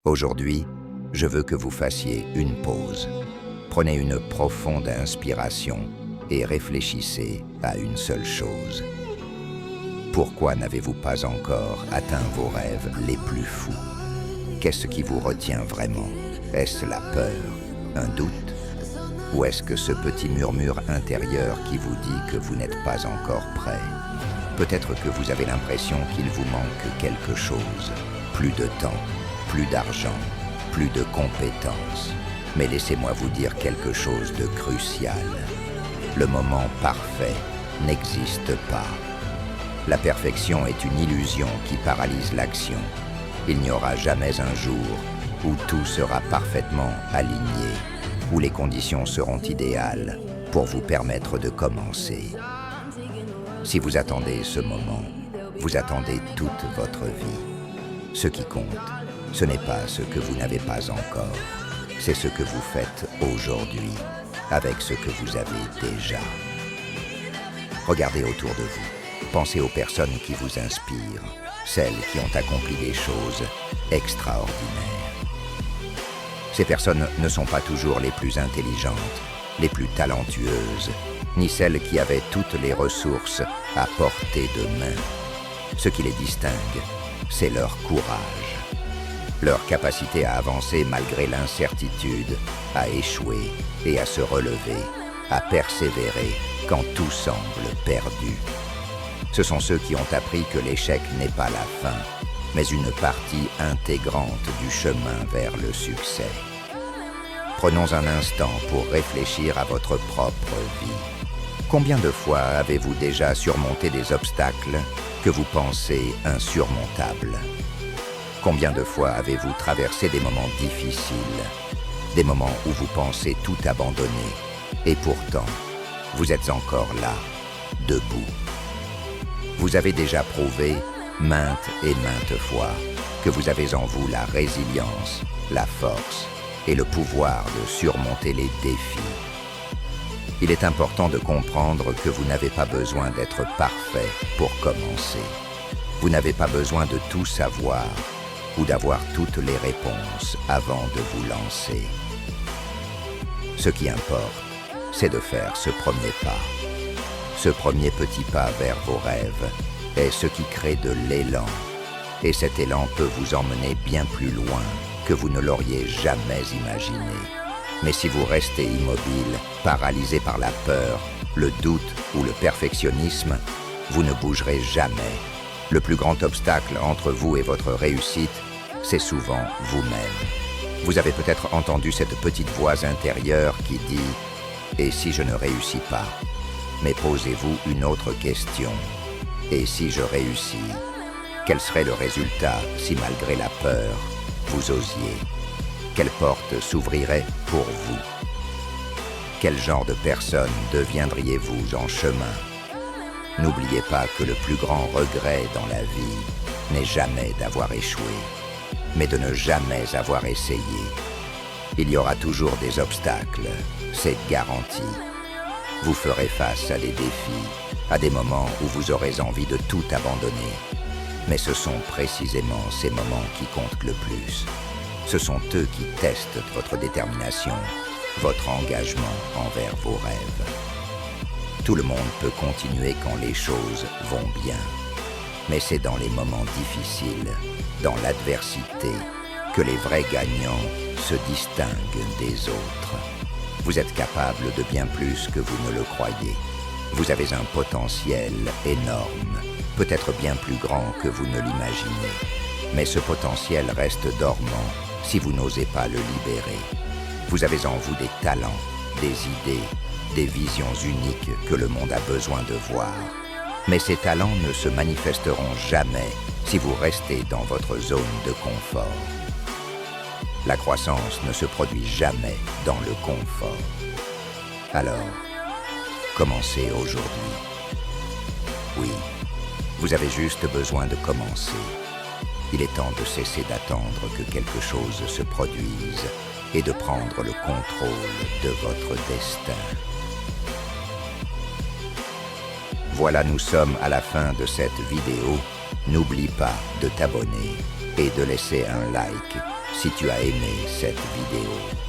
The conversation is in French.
Aujourd'hui, je veux que vous fassiez une pause. Prenez une profonde inspiration et réfléchissez à une seule chose. Pourquoi n'avez-vous pas encore atteint vos rêves les plus fous? Qu'est-ce qui vous retient vraiment? Est-ce la peur, un doute? Ou est-ce que ce petit murmure intérieur qui vous dit que vous n'êtes pas encore prêt? Peut-être que vous avez l'impression qu'il vous manque quelque chose. Plus de temps, plus d'argent, plus de compétences. Mais laissez-moi vous dire quelque chose de crucial. Le moment parfait n'existe pas. La perfection est une illusion qui paralyse l'action. Il n'y aura jamais un jour où tout sera parfaitement aligné, où les conditions seront idéales pour vous permettre de commencer. Si vous attendez ce moment, vous attendez toute votre vie. Ce qui compte, ce n'est pas ce que vous n'avez pas encore, c'est ce que vous faites aujourd'hui, avec ce que vous avez déjà. Regardez autour de vous, pensez aux personnes qui vous inspirent, celles qui ont accompli des choses extraordinaires. Ces personnes ne sont pas toujours les plus intelligentes, les plus talentueuses, ni celles qui avaient toutes les ressources à portée de main. Ce qui les distingue, c'est leur courage, leur capacité à avancer malgré l'incertitude, à échouer et à se relever, à persévérer quand tout semble perdu. Ce sont ceux qui ont appris que l'échec n'est pas la fin, mais une partie intégrante du chemin vers le succès. Prenons un instant pour réfléchir à votre propre vie. Combien de fois avez-vous déjà surmonté des obstacles que vous pensez insurmontables? Combien de fois avez-vous traversé des moments difficiles, des moments où vous pensez tout abandonner, et pourtant, vous êtes encore là, debout. Vous avez déjà prouvé, maintes et maintes fois, que vous avez en vous la résilience, la force et le pouvoir de surmonter les défis. Il est important de comprendre que vous n'avez pas besoin d'être parfait pour commencer. Vous n'avez pas besoin de tout savoir ou d'avoir toutes les réponses avant de vous lancer. Ce qui importe, c'est de faire ce premier pas. Ce premier petit pas vers vos rêves est ce qui crée de l'élan. Et cet élan peut vous emmener bien plus loin que vous ne l'auriez jamais imaginé. Mais si vous restez immobile, paralysé par la peur, le doute ou le perfectionnisme, vous ne bougerez jamais. Le plus grand obstacle entre vous et votre réussite, c'est souvent vous-même. Vous avez peut-être entendu cette petite voix intérieure qui dit « Et si je ne réussis pas ?» Mais posez-vous une autre question. « Et si je réussis ?» Quel serait le résultat si malgré la peur, vous osiez? Quelle porte s'ouvrirait pour vous? Quel genre de personne deviendriez-vous en chemin? N'oubliez pas que le plus grand regret dans la vie n'est jamais d'avoir échoué, mais de ne jamais avoir essayé. Il y aura toujours des obstacles, c'est garanti. Vous ferez face à des défis, à des moments où vous aurez envie de tout abandonner. Mais ce sont précisément ces moments qui comptent le plus. Ce sont eux qui testent votre détermination, votre engagement envers vos rêves. Tout le monde peut continuer quand les choses vont bien. Mais c'est dans les moments difficiles, dans l'adversité, que les vrais gagnants se distinguent des autres. Vous êtes capable de bien plus que vous ne le croyez. Vous avez un potentiel énorme, peut-être bien plus grand que vous ne l'imaginez. Mais ce potentiel reste dormant si vous n'osez pas le libérer. Vous avez en vous des talents, des idées, des visions uniques que le monde a besoin de voir. Mais ces talents ne se manifesteront jamais si vous restez dans votre zone de confort. La croissance ne se produit jamais dans le confort. Alors, commencez aujourd'hui. Oui, vous avez juste besoin de commencer. Il est temps de cesser d'attendre que quelque chose se produise et de prendre le contrôle de votre destin. Voilà, nous sommes à la fin de cette vidéo. N'oublie pas de t'abonner et de laisser un like si tu as aimé cette vidéo.